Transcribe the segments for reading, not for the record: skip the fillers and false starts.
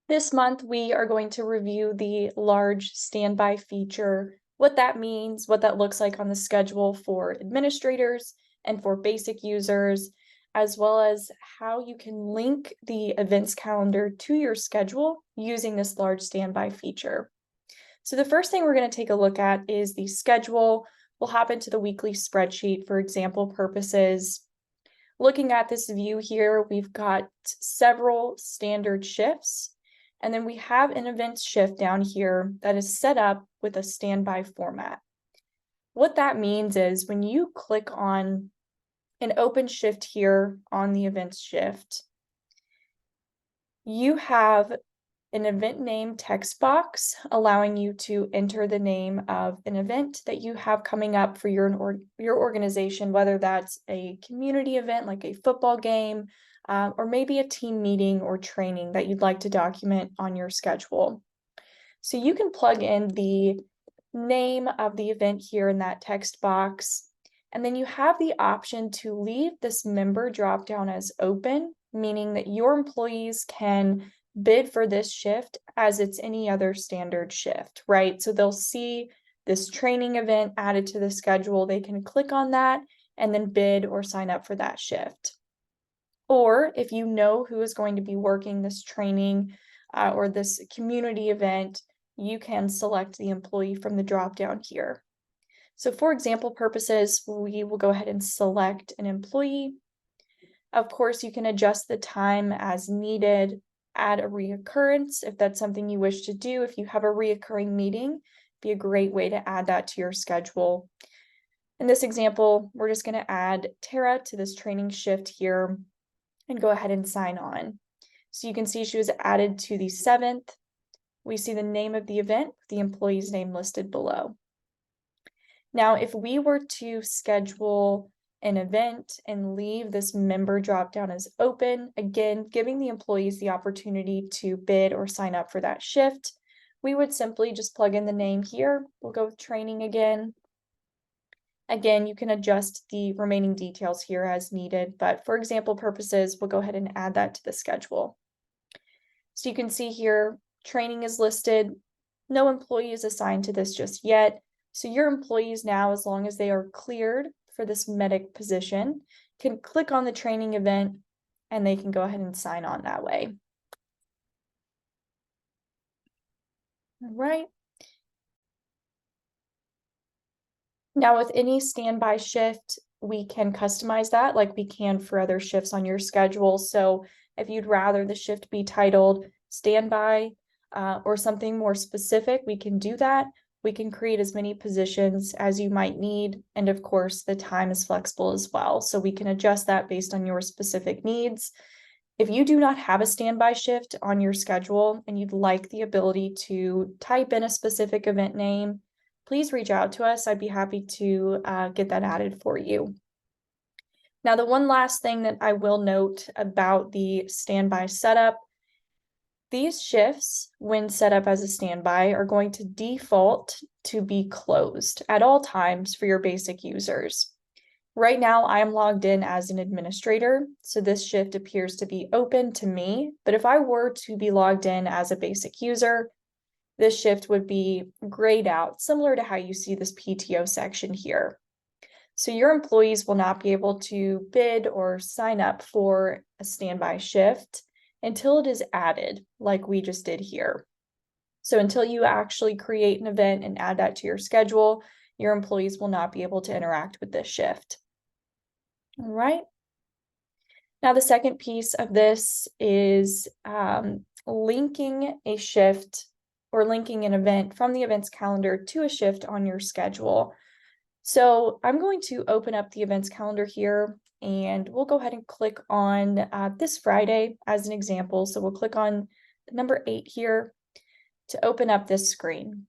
This month, we are going to review the large standby feature, what that means, what that looks like on the schedule for administrators and for basic users, as well as how you can link the events calendar to your schedule using this large standby feature. So the first thing we're going to take a look at is the schedule. We'll hop into the weekly spreadsheet for example purposes. Looking at this view here, we've got several standard shifts. And then we have an events shift down here that is set up with a standby format. What that means is when you click on an open shift here on the events shift, you have an event name text box allowing you to enter the name of an event that you have coming up for your organization, whether that's a community event like a football game, or maybe a team meeting or training that you'd like to document on your schedule. So you can plug in the name of the event here in that text box, and then you have the option to leave this member dropdown as open, meaning that your employees can bid for this shift as it's any other standard shift, right? So they'll see this training event added to the schedule. They can click on that and then bid or sign up for that shift. Or if you know who is going to be working this training or this community event, you can select the employee from the drop-down here. So for example purposes, we will go ahead and select an employee. Of course, you can adjust the time as needed, add a reoccurrence if that's something you wish to do. If you have a reoccurring meeting, be a great way to add that to your schedule. In this example, we're just going to add Tara to this training shift here and go ahead and sign on. So you can see she was added to the 7th. We see the name of the event, the employee's name listed below. Now, if we were to schedule an event and leave this member dropdown as open, again, giving the employees the opportunity to bid or sign up for that shift, we would simply just plug in the name here. We'll go with training again. Again, you can adjust the remaining details here as needed, but for example purposes, we'll go ahead and add that to the schedule. So you can see here, training is listed. No employee is assigned to this just yet. So your employees now, as long as they are cleared for this medic position, can click on the training event and they can go ahead and sign on that way. All right. Now with any standby shift, we can customize that like we can for other shifts on your schedule. So if you'd rather the shift be titled standby or something more specific, we can do that. We can create as many positions as you might need. And of course, the time is flexible as well. So we can adjust that based on your specific needs. If you do not have a standby shift on your schedule and you'd like the ability to type in a specific event name, please reach out to us. I'd be happy to get that added for you. Now, the one last thing that I will note about the standby setup, these shifts, when set up as a standby, are going to default to be closed at all times for your basic users. Right now, I am logged in as an administrator, so this shift appears to be open to me. But if I were to be logged in as a basic user, this shift would be grayed out, similar to how you see this PTO section here. So your employees will not be able to bid or sign up for a standby shift until it is added, like we just did here. So until you actually create an event and add that to your schedule, your employees will not be able to interact with this shift. All right. Now, the second piece of this is linking a shift or linking an event from the events calendar to a shift on your schedule. So I'm going to open up the events calendar here and we'll go ahead and click on this Friday as an example. So we'll click on number 8 here to open up this screen.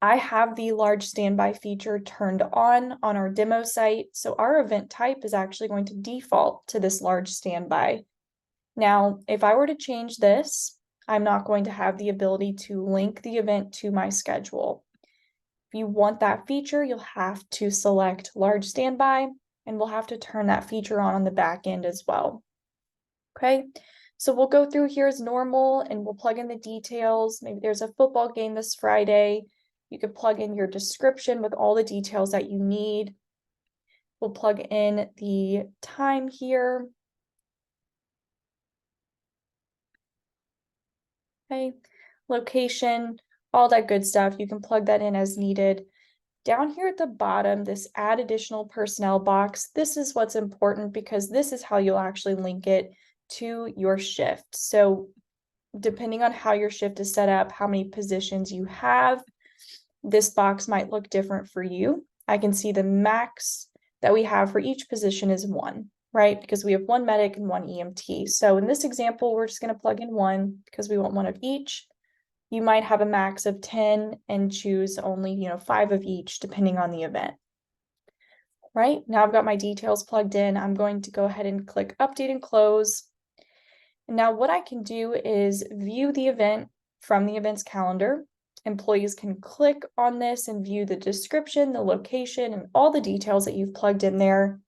I have the large standby feature turned on our demo site. So our event type is actually going to default to this large standby. Now, if I were to change this, I'm not going to have the ability to link the event to my schedule. If you want that feature, you'll have to select large standby and we'll have to turn that feature on the back end as well. Okay, So we'll go through here as normal and we'll plug in the details. Maybe there's a football game this Friday. You could plug in your description with all the details that you need. We'll plug in the time here. Okay, location, all that good stuff. You can plug that in as needed. Down here at the bottom, this add additional personnel box, this is what's important because this is how you'll actually link it to your shift. So depending on how your shift is set up, how many positions you have, this box might look different for you. I can see the max that we have for each position is 1, right? Because we have 1 medic and 1 EMT. So in this example, we're just going to plug in 1 because we want 1 of each. You might have a max of 10 and choose only, 5 of each, depending on the event. Right, now I've got my details plugged in. I'm going to go ahead and click update and close. And now what I can do is view the event from the events calendar. Employees can click on this and view the description, the location, and all the details that you've plugged in there.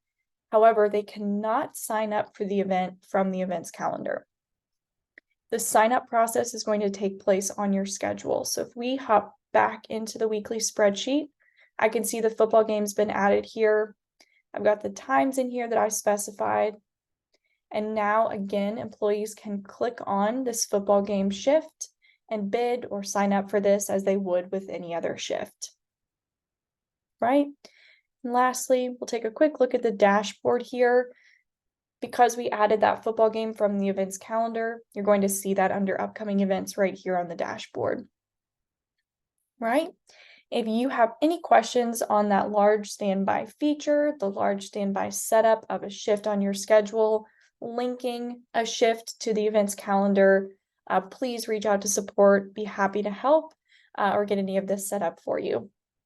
However, they cannot sign up for the event from the events calendar. The sign up process is going to take place on your schedule. So if we hop back into the weekly spreadsheet, I can see the football game's been added here. I've got the times in here that I specified. And now again, employees can click on this football game shift and bid or sign up for this as they would with any other shift. Right? And lastly, we'll take a quick look at the dashboard here. Because we added that football game from the events calendar, you're going to see that under upcoming events right here on the dashboard. Right? If you have any questions on that large standby feature, the large standby setup of a shift on your schedule, linking a shift to the events calendar, please reach out to support. Be happy to help or get any of this set up for you.